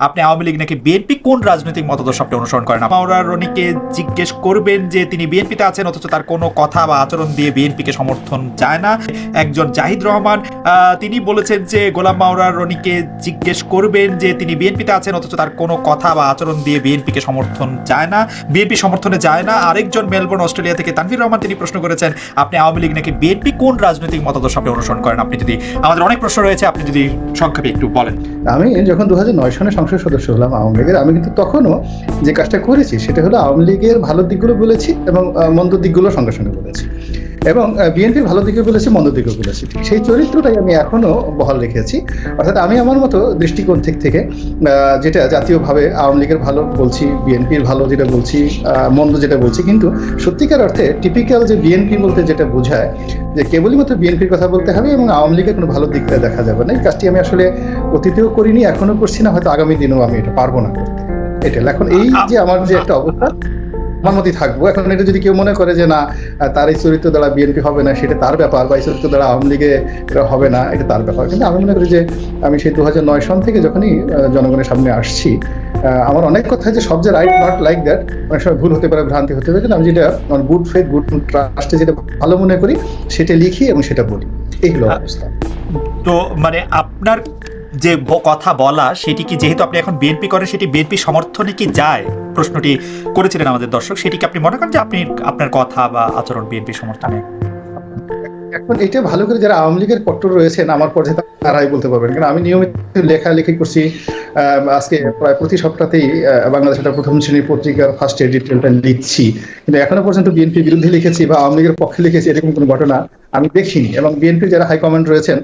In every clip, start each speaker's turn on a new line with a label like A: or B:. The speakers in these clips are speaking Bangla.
A: আপনি আওয়ামী লীগ নাকি বিএনপি কোন রাজনৈতিক মতাদর্শ আপনি অনুসরণ করেন। মাওরা রনিকে জিজ্ঞেস করবেন যে তিনি বিএনপিতে আছেন অথচ তার কোনো কথা বা আচরণ দিয়ে বিএনপিকে সমর্থন যায় না। একজন জাহিদ রহমান তিনি বলেছেন যে গোলাম মাওরা রনিকে জিজ্ঞেস করবেন যে তিনি বিএনপিতে আছেন অথচ তার কোনো কথা বা আচরণ দিয়ে বিএনপিকে সমর্থন যায় না, বিএনপি সমর্থনে যায় না। আরেকজন মেলবোর্ন অস্ট্রেলিয়া থেকে তানভীর রহমান তিনি প্রশ্ন করেছেন আপনি আওয়ামী লীগ নাকি বিএনপি কোন রাজনৈতিক মতাদর্শ আপনি অনুসরণ করেন। আপনি যদি, আমাদের অনেক প্রশ্ন রয়েছে, আপনি যদি সংক্ষেপে একটু বলেন।
B: আমি যখন 2009 সনে সংসদ সদস্য হলাম আওয়ামী লীগের, আমি কিন্তু তখনও যে কাজটা করেছি সেটা হলো আওয়ামী লীগের ভালো দিকগুলো বলেছি এবং মন্দ দিকগুলো সঙ্গে সঙ্গে বলেছি, এবং বিএনপির ভালো দিকে বলেছি, মন্দ দিকেও বলেছি। ঠিক সেই চরিত্রটাই আমি এখনো বহাল রেখেছি। অর্থাৎ আমি আমার মতো দৃষ্টিকোণ থেকে যেটা জাতীয়ভাবে আওয়ামী লীগের ভালো বলছি, বিএনপির ভালো যেটা বলছি, মন্দ যেটা বলছি, কিন্তু সত্যিকার অর্থে টিপিক্যাল যে বিএনপি বলতে যেটা বোঝায় যে কেবলই মাত্র বিএনপির কথা বলতে হবে এবং আওয়ামী লীগের কোনো ভালো দিকটা দেখা যাবে না, এই কাজটি আমি আসলে অতীতেও করিনি, এখনো করছি না, হয়তো আগামী দিনেও আমি এটা পারবো না করতে। এটা এখন এই যে আমার যে একটা অবস্থা, আমার মতই থাকবো। এখন এটা যদি কেউ মনে করে যে না তার এই চরিত্র দ্বারা বিএনপি হবে না, সেটা তার ব্যাপার, বা এই চরিত্র দ্বারা আওয়ামী লীগে এটা হবে না, এটা তার ব্যাপার। কিন্তু আমি মনে করি যে আমি সেই 2009 সন থেকে যখনই জনগণের সামনে আসছি, আমার অনেক কথা যে সব যে রাইট নট লাইক দ্যাট, অনেক সময় ভুল হতে পারে, ভ্রান্তি হতে পারে, কিন্তু আমি যেটা আমার গুড ফেথ, গুড ট্রাস্টে যেটা ভালো মনে করি সেটা লিখি এবং সেটা বলি। এই হলো অবস্থা।
A: তো মানে আপনার যে কথা বলা সেটি কি, যেহেতু আপনি এখন বিএনপি করেন, সেটি বিএনপি সমর্থনে কি যায়? প্রশ্নটি করেছিলেন আমাদের দর্শক, সেটি কি আপনি মনে করেন যে আপনি আপনার কথা বা আচরণ বিএনপি সমর্থনে?
B: এখন এটা ভালো করে যারা আওয়ামী লীগের কট্টর রয়েছেন আমার পর্যায়ে তারাই বলতে পারবেন, কারণ আমি নিয়মিত লেখালেখি করছি। আজকে প্রায় প্রতি সপ্তাহেই বাংলাদেশের একটা প্রথম শ্রেণীর পত্রিকার ফার্স্ট এডিটোরিয়ালটা লিখছি, কিন্তু এখনো পর্যন্ত বিএনপির বিরুদ্ধে লিখেছি বা আওয়ামী লীগের পক্ষে লিখেছি এরকম কোনো ঘটনা আমি দেখিনি। এবং বিএনপির যারা হাইকমান্ড রয়েছেন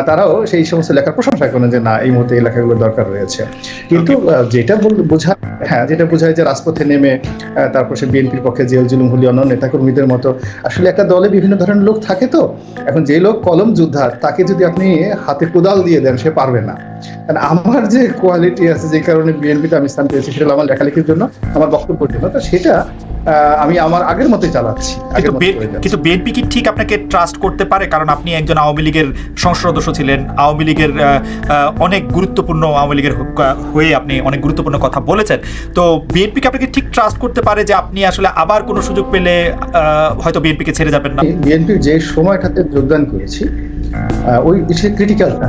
B: তারাও সেই সমস্ত লেখার প্রশংসা করেন যে না এই মুহূর্তে এই লেখাগুলোর দরকার রয়েছে। কিন্তু যেটা বোঝায়, যেটা বোঝায় যে রাজপথে নেমে তারপর সে বিএনপির পক্ষে জেল জুলুম হলি অন্য নেতাকর্মীদের মতো, আসলে একটা দলে বিভিন্ন ধরনের লোক থাকে। তো এখন যে লোক কলম যোদ্ধা, তাকে যদি আপনি হাতে কোদাল দিয়ে দেন সে পারবে না। কারণ আমার যে কোয়ালিটি আছে, যে কারণে বিএনপিতে আমি স্থান পেয়েছি, সেটা আমার লেখালেখির জন্য, আমার বক্তব্যের জন্য, তো সেটা আমি আমার আগের মতোই চালাচ্ছি।
A: কিন্তু বিএনপি কি ঠিক আপনাকে ট্রাস্ট করতে পারে? কারণ আপনি একজন আওয়ামী লীগের সংসদ সদস্য ছিলেন, আওয়ামী লীগের অনেক গুরুত্বপূর্ণ, আওয়ামী লীগের হয়ে আপনি অনেক গুরুত্বপূর্ণ কথা বলেছেন। তো বিএনপি কি আপনাকে ঠিক ট্রাস্ট করতে পারে যে আপনি আসলে আবার কোনো সুযোগ পেলে হয়তো বিএনপিকে ছেড়ে যাবেন না?
B: বিএনপির যে সময়টাতে যোগদান করেছি ওই বিশেষ ক্রিটিক্যালটা,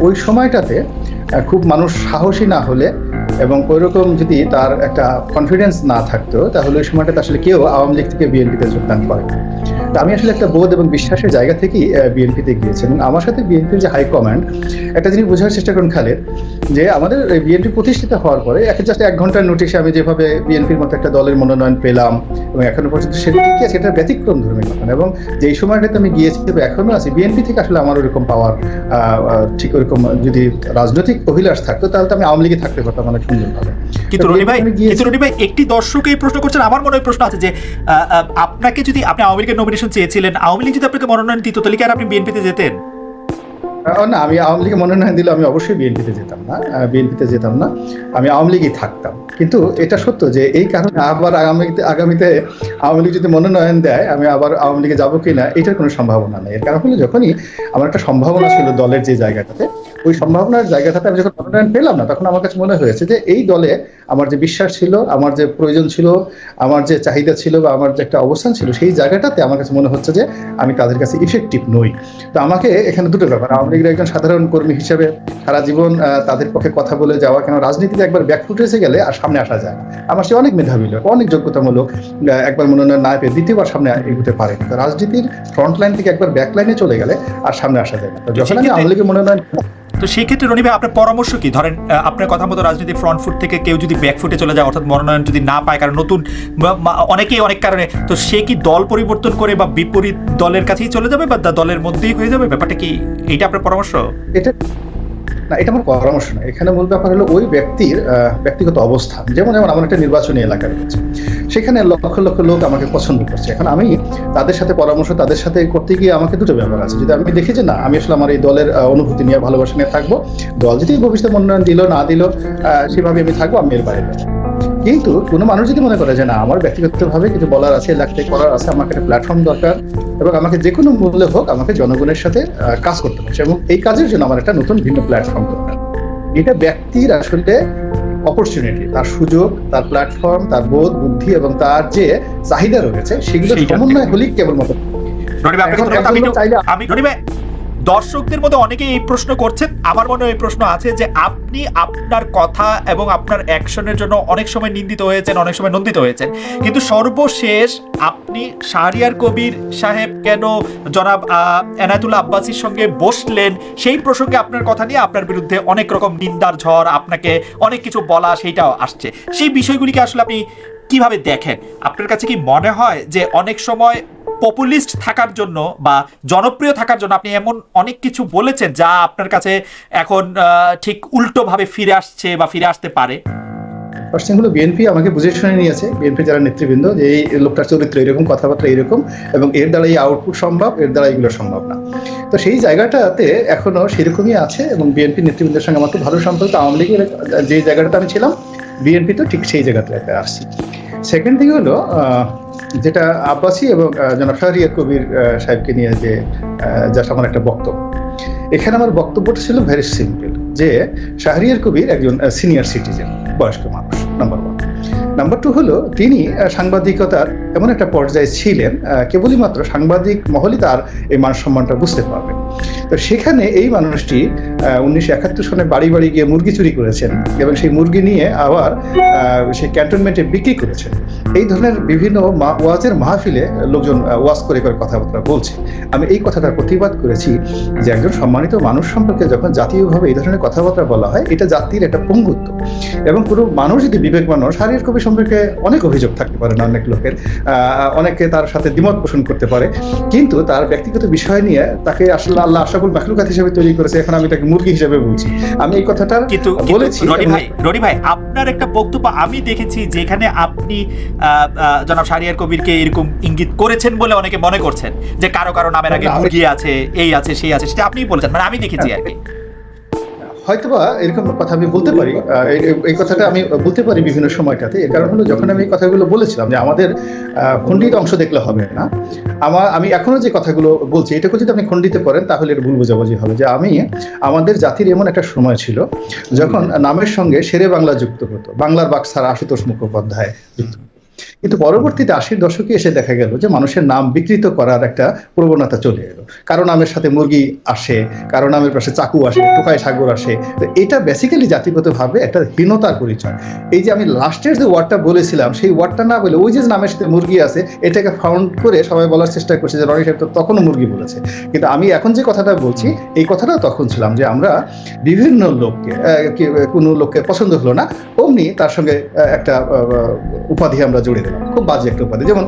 B: ওই সময়টাতে খুব মানুষ সাহসী না হলে এবং ওইরকম যদি তার একটা কনফিডেন্স না থাকতো, তাহলে ওই সময়টাতে আসলে কেউ আওয়ামী লীগ থেকে বিএনপিতে যোগদান করে। আমি আসলে একটা বোধ এবং বিশ্বাসের জায়গা থেকেই বিএনপিতে গিয়েছি, এবং আমার সাথে বিএনপির যে হাইকমান্ড একটা জিনিস বোঝার চেষ্টা করেন খালেদ, যে আমাদের বিএনপি প্রতিষ্ঠিত হওয়ার পরে জাস্ট 1 ঘন্টার নোটিশে আমি যেভাবে বিএনপির মতো একটা দলের মনোনয়ন পেলাম এবং এখনো পর্যন্ত সেটা কি আছে, এটা ব্যতিক্রম ধর্মী ঘটনা। এবং যেই সময়টাতে আমি গিয়েছি এখনো আছি, বিএনপি থেকে আসলে আমার ওরকম পাওয়ার ঠিক ওরকম যদি রাজনৈতিক অভিলাষ থাকতো তাহলে তো আমি আওয়ামী লীগে থাকতে পারতাম অনেক সুন্দরভাবে।
A: কিন্তু রনি ভাই একটি দর্শক এই প্রশ্ন করছেন, আমার মনে হয় প্রশ্ন আছে যে আপনাকে যদি, আপনি আওয়ামী লীগের নমিনেশন চেয়েছিলেন, আওয়ামী লীগ যদি আপনাকে মনোনয়ন দিত তাহলে কি আর আপনি বিএনপিতে যেতেন?
B: না, আমি আওয়ামী লীগে মনোনয়ন দিলে আমি অবশ্যই বিএনপিতে যেতাম না, আমি আওয়ামী লীগই থাকতাম। কিন্তু এটা সত্য যে এই কারণে আবার আগামীতে আওয়ামী লীগ যদি মনোনয়ন দেয় আমি আবার আওয়ামী লীগে যাবো কিনা এটার কোনো সম্ভাবনা নেই। এর কারণ হলো যখনই আমার একটা সম্ভাবনা ছিল দলের যে জায়গাটাতে, ওই সম্ভাবনার জায়গাটাতে আমি যখন মনোনয়ন পেলাম না, তখন আমার কাছে মনে হয়েছে যে এই দলে আমার যে বিশ্বাস ছিল, আমার যে প্রয়োজন ছিল, আমার যে চাহিদা ছিল বা আমার যে একটা অবস্থান ছিল, সেই জায়গাটাতে আমার কাছে মনে হচ্ছে যে আমি তাদের কাছে ইফেক্টিভ নই। তো আমাকে এখানে দুটো ব্যাপার, আওয়ামী লীগের একজন সাধারণ কর্মী হিসেবে সারা জীবন তাদের পক্ষে কথা বলে যাওয়া, কেন রাজনীতিতে একবার ব্যাকফুটে এসে গেলে আর সামনে আসা যায় না। আমার সে অনেক মেধাবী লোক, অনেক যোগ্যতামূলক, একবার মনোনয়ন না পেয়ে দ্বিতীয়বার সামনে এগোতে পারে। তো রাজনীতির ফ্রন্ট লাইন থেকে একবার ব্যাক লাইনে চলে গেলে আর সামনে আসা যায় না। যখন আমি আওয়ামী লীগের মনোনয়ন,
A: তো সেই ক্ষেত্রে রনি ভাই আপনার পরামর্শ কি? ধরেন আপনার কথা মতো রাজনীতি ফ্রন্ট ফুট থেকে কেউ যদি ব্যাক ফুটে চলে যায়, অর্থাৎ মনোনয়ন যদি না পায়, কারণ নতুন অনেকেই অনেক কারণে, তো সে কি দল পরিবর্তন করে বা বিপরীত দলের কাছেই চলে যাবে বা দলের মধ্যেই হয়ে যাবে? ব্যাপারটা কি, এইটা আপনার পরামর্শ?
B: এটা আমার পরামর্শ না। এখানে মূল ব্যাপার হলো ওই ব্যক্তির ব্যক্তিগত অবস্থান। যেমন আমার একটা নির্বাচনী এলাকা রয়েছে, সেখানে লক্ষ লক্ষ লোক আমাকে পছন্দ করছে। এখন আমি তাদের সাথে পরামর্শ, তাদের সাথে করতে গিয়ে আমাকে দুটো ব্যাপার আছে। যদি আমি দেখি যে না, আমি আসলে আমার এই দলের অনুভূতি নিয়ে, ভালোবাসা নিয়ে থাকবো, দল যদি ভবিষ্যতে মনোনয়ন দিল না দিল সেভাবে আমি থাকবো, আমি এর বাইরে যাবো। কিন্তু কোনো মানুষ যদি মনে করে যে না, আমার ব্যক্তিগতভাবে কিছু বলার আছে, লাগতে করার আছে, আমাকে একটা প্ল্যাটফর্ম দরকার এবং আমাকে যে কোনো মূল্যে হোক আমাকে জনগণের সাথে কাজ করতে হচ্ছে, এবং এই কাজের জন্য আমার একটা নতুন ভিন্ন প্ল্যাটফর্ম দরকার, এটা ব্যক্তির আসলে অপরচুনিটি, তার সুযোগ, তার প্ল্যাটফর্ম, তার বোধ বুদ্ধি এবং তার যে চাহিদা রয়েছে সেগুলো সমন্বয় হলেই কেবলমাত্র।
A: দর্শকদের মধ্যে অনেকে এই প্রশ্ন করছেন, আমার মনে এই প্রশ্ন আছে যে আপনি আপনার কথা এবং আপনার অ্যাকশনের জন্য অনেক সময় নিন্দিত হয়েছেন, অনেক সময় নন্দিত হয়েছেন, কিন্তু সর্বশেষ আপনি শাহরিয়ার কবির সাহেব কেন জনাব এনায়েতুল্লাহ আব্বাসীর সঙ্গে বসলেন সেই প্রসঙ্গে আপনার কথা নিয়ে আপনার বিরুদ্ধে অনেক রকম নিন্দার ঝড়, আপনাকে অনেক কিছু বলা সেইটাও আসছে। সেই বিষয়গুলিকে আসলে আপনি কিভাবে দেখেন? আপনার কাছে কি মনে হয় যে অনেক সময় পপুলিস্ট থাকার জন্য বা জনপ্রিয় থাকার জন্য আপনি এমন অনেক কিছু বলেছেন যা আপনার কাছে এখন ঠিক উল্টোভাবে ফিরে আসছে বা ফিরে আসতে পারে?
B: ফার্স্ট থিং হলো বিএনপি আমাকে বুঝে শুনে নিয়েছে, বিএনপি যারা নেতৃবৃন্দ, যে এই লোকটার চরিত্র এরকম, কথাবার্তা এরকম, এবং এর দ্বারা এই আউটপুট সম্ভব, এর দ্বারা এগুলো সম্ভব না। তো সেই জায়গাটাতে এখনো সেরকমই আছে এবং বিএনপি নেতৃবৃন্দের সঙ্গে আমার খুব ভালো সম্পর্ক। আওয়ামী লীগের যে জায়গাটাতে আমি ছিলাম, বিএনপি তো ঠিক সেই জায়গাটাতে আসছি। সেকেন্ড থিং হলো যেটা আব্বাসী এবং জনাব শাহরিয়ার কবির সাহেবকে নিয়ে যে জাস্ট আমার একটা বক্তব্য, এখানে আমার বক্তব্যটা ছিল ভেরি সিম্পল, যে শাহরিয়ার কবির একজন সিনিয়র সিটিজেন, বয়স্ক মানুষ, নাম্বার 1। নাম্বার 2 হলো তিনি সাংবাদিকতার এমন একটা পর্যায়ে ছিলেন, কেবলই মাত্র সাংবাদিক মহলই তার এই মান সম্মানটা বুঝতে পারবেন। তো সেখানে এই মানুষটি 1971 সনে বাড়ি বাড়ি গিয়ে মুরগি চুরি করেছেন এবং সেই মুরগি নিয়ে আবার সেই ক্যান্টনমেন্টে বিক্রি করেছেন। এই ধরনের বিভিন্ন ওয়াজের মাহফিলে লোকজন ওয়াজ করে করে কথাবার্তা বলছে। আমি এই কথাটার প্রতিবাদ করেছি যে একজন সম্মানিত মানুষ সম্পর্কে যখন জাতীয়ভাবে এই ধরনের কথাবার্তা বলা হয়, এটা জাতির একটা পঙ্গুত্ব। এবং কোনো মানুষ যদি বিবেক মানুষ, শাহরিয়ার কবি সম্পর্কে অনেক অভিযোগ থাকতে পারে না অনেক লোকের, অনেকে তার সাথে দ্বিমত পোষণ করতে পারে, কিন্তু তার ব্যক্তিগত বিষয় নিয়ে তাকে আসলে আল্লাহ আশরাফুল মাখলুকাত হিসেবে তৈরি করেছে, এখন আমি তাকে মুরগি হিসেবে বলছি। আমি এই কথাটা বলেছি।
A: রনি ভাই, আপনার একটা বক্তব্য আমি দেখেছি যেখানে আপনি জনাব শাহরিয়ার কবিরকে এরকম ইঙ্গিত করেছেন বলে অনেকে মনে করছেন যে কারো কারো নামের আগে মুরগি আছে, এই আছে, সেই আছে, সেটা আপনিই বলেছেন, মানে আমি দেখেছি আর কি।
B: হয়তোবা এরকম কথা আমি বলতে পারি, এই কথাটা আমি বলতে পারি বিভিন্ন সময়টাতে। এর কারণ হলো যখন আমি এই কথাগুলো বলেছিলাম যে আমাদের খণ্ডিত অংশ দেখলে হবে না, আমি এখনো যে কথাগুলো বলছি এটাকে যদি আপনি খণ্ডিত করেন তাহলে এটা ভুল বোঝাবুঝি হবে। যে আমাদের জাতির এমন একটা সময় ছিল যখন নামের সঙ্গে শেরে বাংলা যুক্ত হতো, বাংলার বাকসার আশুতোষ মুখোপাধ্যায় যুক্ত, কিন্তু পরবর্তীতে 80-র দশকে এসে দেখা গেল যে মানুষের নাম বিকৃত করার একটা প্রবণতা চলে এলো। কারো নামের সাথে মুরগি আসে, কারো নামের পাশে চাকু আসে, টোকাই সাগর আসে। তো এটা বেসিক্যালি জাতিগতভাবে একটা হীনতার পরিচয়। এই যে আমি লাস্টের যে ওয়ার্ডটা বলেছিলাম, সেই ওয়ার্ডটা না বলে ওই যে নামের সাথে মুরগি আছে এটাকে ফাউন্ড করে সবাই বলার চেষ্টা করছে যে রনি সাহেব তো তখনও মুরগি বলেছে। কিন্তু আমি এখন যে কথাটা বলছি এই কথাটাও তখন ছিলাম, যে আমরা বিভিন্ন লোককে, কোনো লোককে পছন্দ হলো না, অমনি তার সঙ্গে একটা উপাধি আমরা জুড়ে দিলাম, খুব বাজে একটা উপাধি। যেমন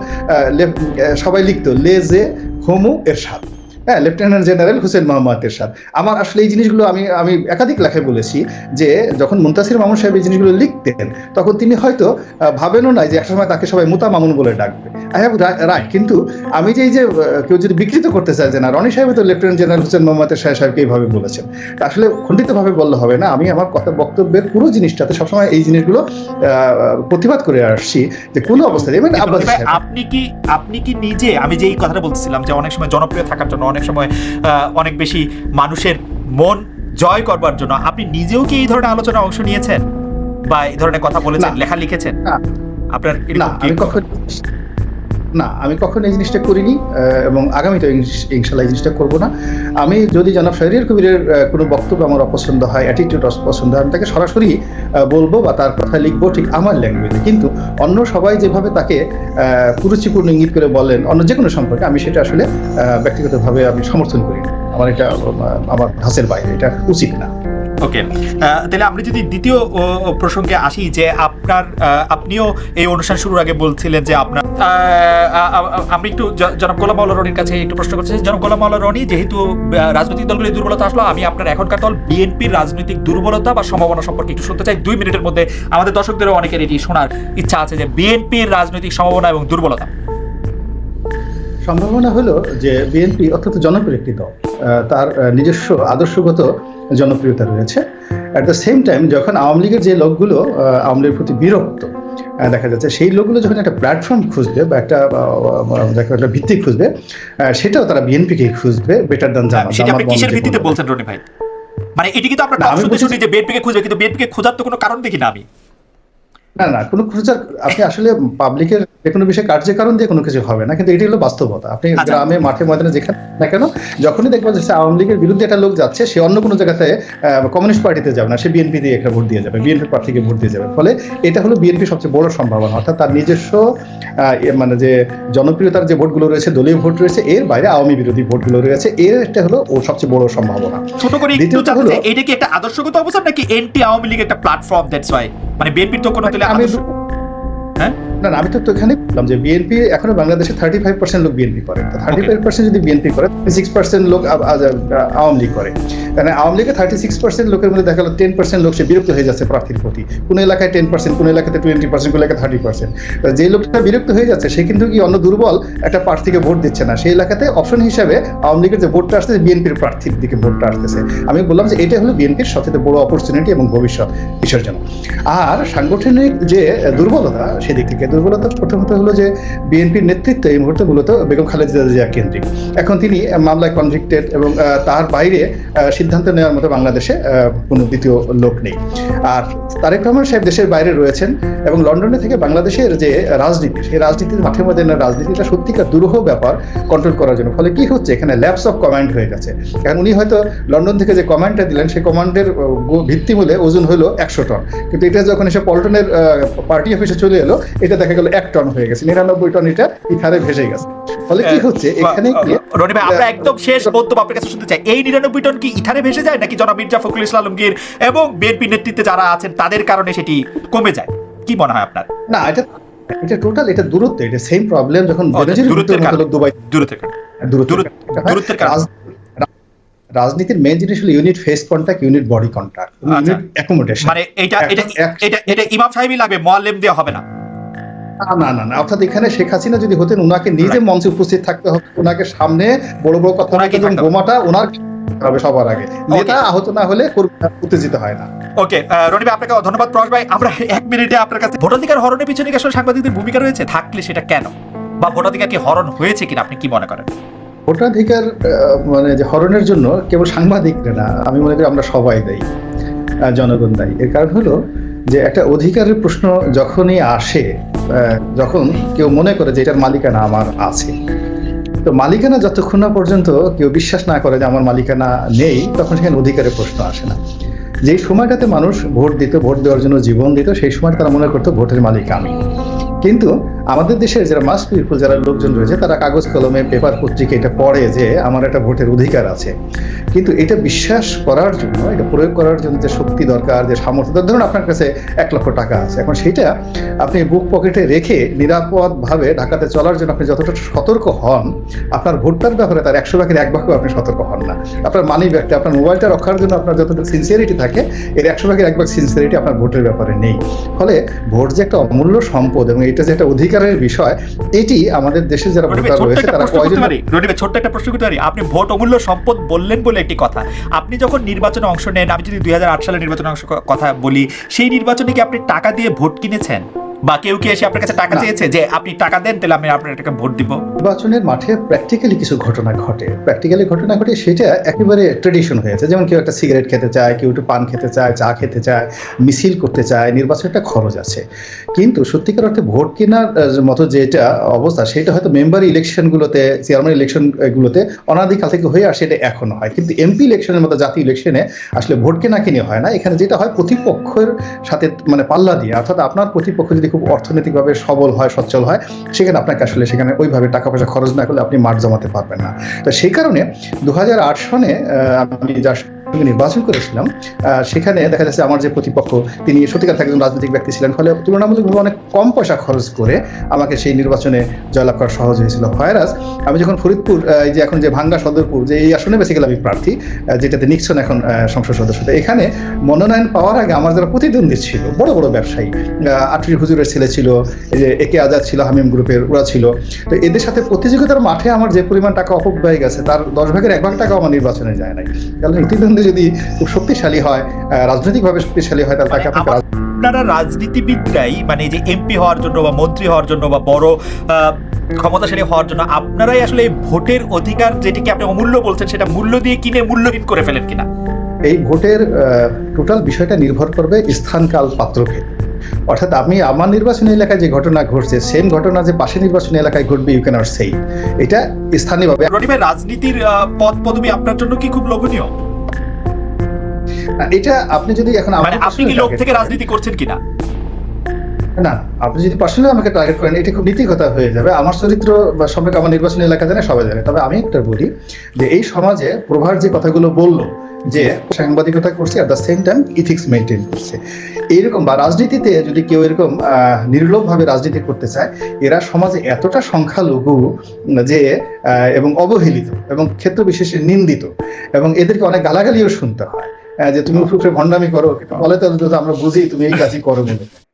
B: সবাই লিখতো লেজে হোমু এরশাদ, হ্যাঁ, লেফটেন্যান্ট জেনারেল হুসেন মোহাম্মদ এরশাদ। আমার আসলে এই জিনিসগুলো আমি একাধিক লেখায় বলেছি যে যখন মুনতাসির মামুন সাহেব এই জিনিসগুলো লিখতেন তখন তিনি হয়তো ভাবেনও না যে একসময় তাকে সবাই মুতা মামুন বলে ডাকবে। I have right. কিন্তু আমি যে এই যে কেউ যদি বিকৃত করতে চায় যে না রনি সাহেব তো লেফটেন্যান্ট জেনারেল হুসেন মোহাম্মদ এরশাদ সাহেবকে এইভাবে বলেছেন, আসলে খণ্ডিতভাবে বললে হবে না। আমি আমার কথা বক্তব্যের পুরো জিনিসটাতে সবসময় এই জিনিসগুলো প্রতিবাদ করে আসছি যে কোনো অবস্থায়।
A: আপনি কি নিজে, আমি যে এই কথাটা বলতেছিলাম যে অনেক সময় জনপ্রিয় থাকার জন্য, অনেক সময় অনেক বেশি মানুষের মন জয় করবার জন্য আপনি নিজেও কি এই ধরনের আলোচনায় অংশ নিয়েছেন বা এই ধরনের কথা বলেছেন, লেখা লিখেছেন? আপনার
B: আমি কখনো এই জিনিসটা করিনি এবং আগামীতে ইনশাল্লাহ এই জিনিসটা করবো না। আমি যদি জনাব শাহরিয়ার কবিরের কোনো বক্তব্য আমার অপছন্দ হয়, অ্যাটিটিউড অপছন্দ হয়, আমি তাকে সরাসরি বলবো বা তার কথা লিখবো ঠিক আমার ল্যাঙ্গুয়েজে। কিন্তু অন্য সবাই যেভাবে তাকে কুরুচিপূর্ণ ইঙ্গিত করে বলেন অন্য যে কোনো সম্পর্কে, আমি সেটা আসলে ব্যক্তিগতভাবে আমি সমর্থন করি। এটা আমার ধাঁচের বাইরে, এটা উচিত না।
A: ওকে, তাহলে আমরা যদি দ্বিতীয় প্রসঙ্গে আসি, যে আপনিও এই অনুষ্ঠান শুরুর আগে বলছিলেন যে আপনার, আমি একটু জনাব গোলাম মাওলা রনির কাছে একটু প্রশ্ন করছি। জনাব গোলাম মাওলা রনি, যেহেতু রাজনৈতিক দলগুলির দুর্বলতা আসলো, আমি আপনার এখনকার দল বিএনপির রাজনৈতিক দুর্বলতা বা সম্ভাবনা সম্পর্কে একটু শুনতে চাই 2 মিনিটের মধ্যে। আমাদের দর্শকদেরও অনেকের এটি শোনার ইচ্ছা আছে যে বিএনপির রাজনৈতিক সম্ভাবনা এবং দুর্বলতা।
B: সম্ভাবনা হলো যে বিএনপি অত্যন্ত জনপ্রিয় একটি দল, তার নিজস্ব আদর্শগত জনপ্রিয়তা রয়েছে। অ্যাট দ্য সেম টাইম যখন আওয়ামী লীগের যে লোকগুলো আওয়ামী লীগের প্রতি বিরক্ত দেখা যাচ্ছে, সেই লোকগুলো যখন একটা প্ল্যাটফর্ম খুঁজবে বা একটা ভিত্তি খুঁজবে, সেটাও তারা বিএনপিকে খুঁজবে বেটার দ্যান জামাত।
A: সেটা আপনি কিসের ভিত্তিতে বলছেন রনি ভাই? মানে এটি কিন্তু আমরা
B: না, আমি
A: শুনতে
B: বলছি-
A: শুনি যে বিএনপিকে খুঁজবে, কিন্তু বিএনপিকে খোঁজার তো কোনো কারণ দেখি না আমি।
B: না না, কোনো খোঁজার আপনি আসলে পাবলিকের যে কোনো বিষয়ে কার্যকারণ দিয়ে কোনো কিছু হবে না, কিন্তু এটি হলো বাস্তবতা। আপনি
A: আচ্ছা।
B: গ্রামে মাঠে ময়দানে যেখানে না কেন, যখনই দেখবেন যে আওয়ামী লীগের বিরুদ্ধে একটা লোক যাচ্ছে, সে অন্য কোনো জায়গাতে কমিউনিস্ট পার্টিতে যাবে না, সে বিএনপি দিয়ে একটা ভোট দিয়ে যাবে, বিএনপি প্রার্থীকে ভোট দিয়ে যাবে। ফলে এটা হলো বিএনপি সবচেয়ে বড় সম্ভাবনা, অর্থাৎ তার নিজস্ব মানে যে জনপ্রিয়তার যে ভোটগুলো রয়েছে, দলীয় ভোট রয়েছে, এর বাইরে আওয়ামী বিরোধী ভোটগুলো রয়েছে, এর একটা হলো ওর সবচেয়ে বড় সম্ভাবনা।
A: ছোট করে একটু
B: দ্বিতীয়ত
A: জানতে
B: হলো-
A: চাই, এটা কি একটা আদর্শগত অবস্থান নাকি এনটি আওয়ামী লীগ একটা প্ল্যাটফর্ম, দ্যাটস ওয়াই মানে বিএনপির তো কোনো তাহলে
B: আমি
A: আদর্শ- হ্যাঁ
B: না না, আমি তো এখানে বললাম যে বিএনপি এখনো বাংলাদেশে 35% লোক বিএনপি করে, তো 35% যদি বিএনপি করে, 36% লোক আওয়ামী লীগ করে। মানে আওয়ামী লীগে 36% লোকের মধ্যে দেখা গেল 10% লোক সে বিরক্ত হয়ে যাচ্ছে প্রার্থীর প্রতি। কোন এলাকায় 10%, কোন এলাকাতে 20%, কোন এলাকায় 30%। যে লোকটা বিরক্ত হয়ে যাচ্ছে সে কিন্তু কি অন্য দুর্বল একটা প্রার্থীকে ভোট দিচ্ছে না, সেই এলাকাতে অপশন হিসাবে আওয়ামী লীগের যে ভোটটা আসতেছে, বিএনপির প্রার্থীর দিকে ভোটটা আসতেছে। আমি বললাম যে এটা হলো বিএনপির সবচেয়ে বড় অপরচুনিটি এবং ভবিষ্যৎ কিসের জন্য। আর সাংগঠনিক যে দুর্বলতা, সেদিক থেকে দুর্বলতা প্রথমত হলো যে বিএনপির নেতৃত্ব এই মুহূর্তে মূলত বেগম খালেদা জিয়া কেন্দ্রিক। এখন তিনি মামলায় কনভিক্টেড এবং তার বাইরে সিদ্ধান্ত নেওয়ার মতো বাংলাদেশে কোনো দ্বিতীয় লোক নেই। আর তারেক রহমান সাহেব দেশের বাইরে রয়েছেন এবং লন্ডনে থেকে বাংলাদেশের যে রাজনীতি, সেই রাজনীতির মাঠে ময়দানের রাজনীতিটা সত্যিকার দুরূহ ব্যাপার কন্ট্রোল করার জন্য। ফলে কি হচ্ছে, এখানে ল্যাপস অফ কমান্ড হয়ে গেছে। এখন উনি হয়তো লন্ডন থেকে যে কমান্ডটা দিলেন, সেই কমান্ডের ভিত্তিমূলে ওজন হলো 100 টন, কিন্তু এটা যখন এসে পল্টনের পার্টি অফিসে চলে এলো, এটা দেখা গেল 1 টন হয়ে গেছে, 99 টন এটা ইথারে ভেসে গেছে। ফলে কি হচ্ছে এখানে
A: রনি ভাই, আমরা একদম শেষ বক্তব্য আপনার কাছে শুনতে চাই, এই 99 টন কি ইথারে ভেসে যায় নাকি জনাব মির্জা ফখরুল ইসলাম আলমগীর এবং বিএনপি নেতৃত্বে যারা আছেন তাদের কারণে সেটি কমে যায়? কি মনে হয় আপনার?
B: না, এটা টোটাল, এটা দূরত্ব, এটা সেম প্রবলেম যখন
A: দূরত্বের কারণে।
B: দুবাই
A: দূরত্বের দূরত্বের কারণে।
B: রাজনীতির মেইন জিনিস হলো unit face contact, unit body contact, unit accommodation.
A: মানে এটা ইমাম সাহেবই লাগবে, মুআল্লিম দেওয়া হবে না।
B: না না না, অর্থাৎ এখানে শেখ হাসিনা যদি হতেন, ওনাকে নিজে মঞ্চে উপস্থিত থাকতে হবে, ওনাকে সামনে বড় বড় কথা বলতে এবং বোমাটা ওনার হবে সবার আগে। নেতা আহত না হলে উত্তেজিত হয় না।
A: ওকে রনি ভাই, আপনাকে ধন্যবাদ। প্রকাশ ভাই, আমরা 1 মিনিটে আপনার কাছে ভোটাধিকার হরণের পিছনে কি আসলে সাংবাদিকদের ভূমিকা রয়েছে? থাকলে সেটা কেন, বা ভোটাধিকার কি হরণ হয়েছে কিনা আপনি কি মনে করেন?
B: ভোটাধিকার মানে যে হরণের জন্য কেবল সাংবাদিক না, আমি মনে করি আমরা সবাই দায়ী, জনগণ দায়ী। এর কারণ হলো যে একটা অধিকারের প্রশ্ন যখনই আসে, যখন কেউ মনে করে যে এটার মালিকানা আমার আছে, তো মালিকানা যতক্ষণ না পর্যন্ত কেউ বিশ্বাস না করে যে আমার মালিকানা নেই, তখন সেখানে অধিকারের প্রশ্ন আসে না। যেই সময়টাতে মানুষ ভোট দিত, ভোট দেওয়ার জন্য জীবন দিত, সেই সময় তারা মনে করতো ভোটের মালিক আমি। কিন্তু আমাদের দেশের যারা মাস পিপল, যারা লোকজন রয়েছে, তারা কাগজ কলমে পেপার পত্রিকা এটা পড়ে যে আমার একটা ভোটের অধিকার আছে, কিন্তু এটা বিশ্বাস করার জন্য, এটা প্রয়োগ করার জন্য যে শক্তি দরকার, যে সামর্থ্য, ধরুন আপনার কাছে 1 লক্ষ টাকা আছে, এখন সেটা আপনি বুক পকেটে রেখে নিরাপদভাবে ঢাকাতে চলার জন্য আপনি যতটা সতর্ক হন, আপনার ভোটটার ব্যাপারে তার 100 ভাগের 1 ভাগও আপনি সতর্ক হন না। আপনার মানি ব্যাগটা, আপনার মোবাইলটা রক্ষার জন্য আপনার যতটা সিনসিয়ারিটি থাকে, এর 100 ভাগের 1 ভাগ সিনসিয়ারিটি আপনার ভোটের ব্যাপারে নেই। ফলে ভোট যে একটা অমূল্য সম্পদ এবং এটা যে একটা অধিকারের বিষয়, এটি আমাদের দেশে যারা ভোটার রয়েছে তারা কয়জন।
A: ছোট্ট একটা প্রশ্ন করতে পারি? আপনি ভোট অমূল্য সম্পদ বললেন বলে একটি কথা, আপনি যখন নির্বাচনে অংশ নেন, আমি যদি 2008 সালের নির্বাচনে কথা বলি, সেই নির্বাচনে কি আপনি টাকা দিয়ে ভোট কিনেছেন, বা কেউ কি এসে আপনার কাছে টাকা চেয়েছে যে আপনি টাকা দেন তাহলে আমি আপনার টাকা ভোট দিব?
B: নির্বাচনের মাঠে প্র্যাকটিক্যালি কিছু ঘটনা ঘটে, সেটা একেবারে ট্রেডিশন হয়েছে। যেমন কেউ একটা সিগারেট খেতে চায়, কেউ একটু পান খেতে চায়, চা খেতে চায়, মিছিল করতে চায়, নির্বাচনের একটা খরচ আছে। কিন্তু সত্যিকার অর্থে ভোট কেনার মতো যেটা অবস্থা, সেটা হয়তো মেম্বার ইলেকশনগুলোতে, চেয়ারম্যান ইলেকশনগুলোতে অনাদিকাল থেকে হয়ে আসে, এটা এখনো হয়। কিন্তু এমপি ইলেকশনের মতো জাতীয় ইলেকশনে আসলে ভোট কেনা কিনে হয় না। এখানে যেটা হয়, প্রতিপক্ষের সাথে মানে পাল্লা দিয়ে, অর্থাৎ আপনার প্রতিপক্ষ যদি খুব অর্থনৈতিকভাবে সবল হয়, সচ্ছল হয়, সেখানে আপনাকে আসলে সেখানে ওইভাবে টাকা পয়সা খরচ না করলে আপনি মাঠ জমাতে পারবেন না। তো সেই কারণে 2008 সনে আমি যার নির্বাচন করেছিলাম, সেখানে দেখা যাচ্ছে আমার যে প্রতিপক্ষ, তিনি সত্যিকার একজন রাজনৈতিক ব্যক্তি ছিলেন, ফলে তুলনামূলকভাবে অনেক কম পয়সা খরচ করে আমাকে সেই নির্বাচনে জয়লাভ করা সহজ হয়েছিল। হয়রাজ আমি যখন ফরিদপুর, যে এখন যে ভাঙ্গা সদরপুর, যে এই আসনে বেসিক্যালি আমি প্রার্থী, যেটাতে নিক্সন এখন সংসদ সদস্য, এখানে মনোনয়ন পাওয়ার আগে আমার যারা প্রতিদ্বন্দ্বী ছিল, বড় বড় ব্যবসায়ী, আটরি হুজুরের ছেলে ছিল, এই যে একে আজাদ ছিল, হামিম গ্রুপের, ওরা ছিল। তো এদের সাথে প্রতিযোগিতার মাঠে আমার যে পরিমাণ টাকা অপব্যয় গেছে, তার 10 ভাগের 1 ভাগ টাকা আমার নির্বাচনে যায় নাই। কারণ প্রতিদ্বন্দ্বী যদি খুব শক্তিশালী হয়, রাজনৈতিকভাবে শক্তিশালী হয়, তাহলে তাকে
A: আপনারা রাজনীতিবিদরাই, মানে যে এমপি হওয়ার জন্য বা মন্ত্রী হওয়ার জন্য বা বড় ক্ষমতাশালী হওয়ার জন্য আপনারাই আসলে ভোটের অধিকার, যেটিকে আপনি অমূল্য বলছেন, সেটা মূল্য দিয়ে কিনে মূল্যহীন করে ফেলেন কিনা?
B: এই ভোটের টোটাল বিষয়টা নির্ভর করবে স্থানকাল পাত্রকে। অর্থাৎ আমি আমার নির্বাচনী এলাকায় যে ঘটনা ঘটছে সেম ঘটনা যে পাশের নির্বাচনী এলাকায় ঘটবে ইউ ক্যানট সেই, এটা স্থানীয়ভাবে।
A: রনি ভাই, রাজনীতির পদ পদবি আপনার জন্য কি খুব লোভনীয়?
B: এটা আপনি যদি এখন
A: মানে আপনি কি লোক থেকে রাজনীতি করছেন কিনা?
B: না, আপনি যদি পার্সোনালি আমাকে টার্গেট করেন এটা খুব নীতিকথা হয়ে যাবে। আমার চরিত্র বা সম্পর্কে আমার নির্বাচনী এলাকা জানে, সবাই জানে। তবে আমি একটা বলি যে এই সমাজে প্রভার যে কথাগুলো বললো যে সাংবাদিকতা করছে at the same time ethics maintain করছে, এইরকম বা রাজনীতিতে যদি কেউ এরকম নির্লোভভাবে রাজনীতি করতে চায়, এরা সমাজে এতটা সংখ্যালঘু যে এবং অবহেলিত এবং ক্ষেত্র বিশেষে নিন্দিত, এবং এদেরকে অনেক গালাগালিও শুনতে হয় যে তুমি উপরে ভণ্ডামি করো, বলে তো আমরা বুঝি তুমি এই কাজই করো বলে।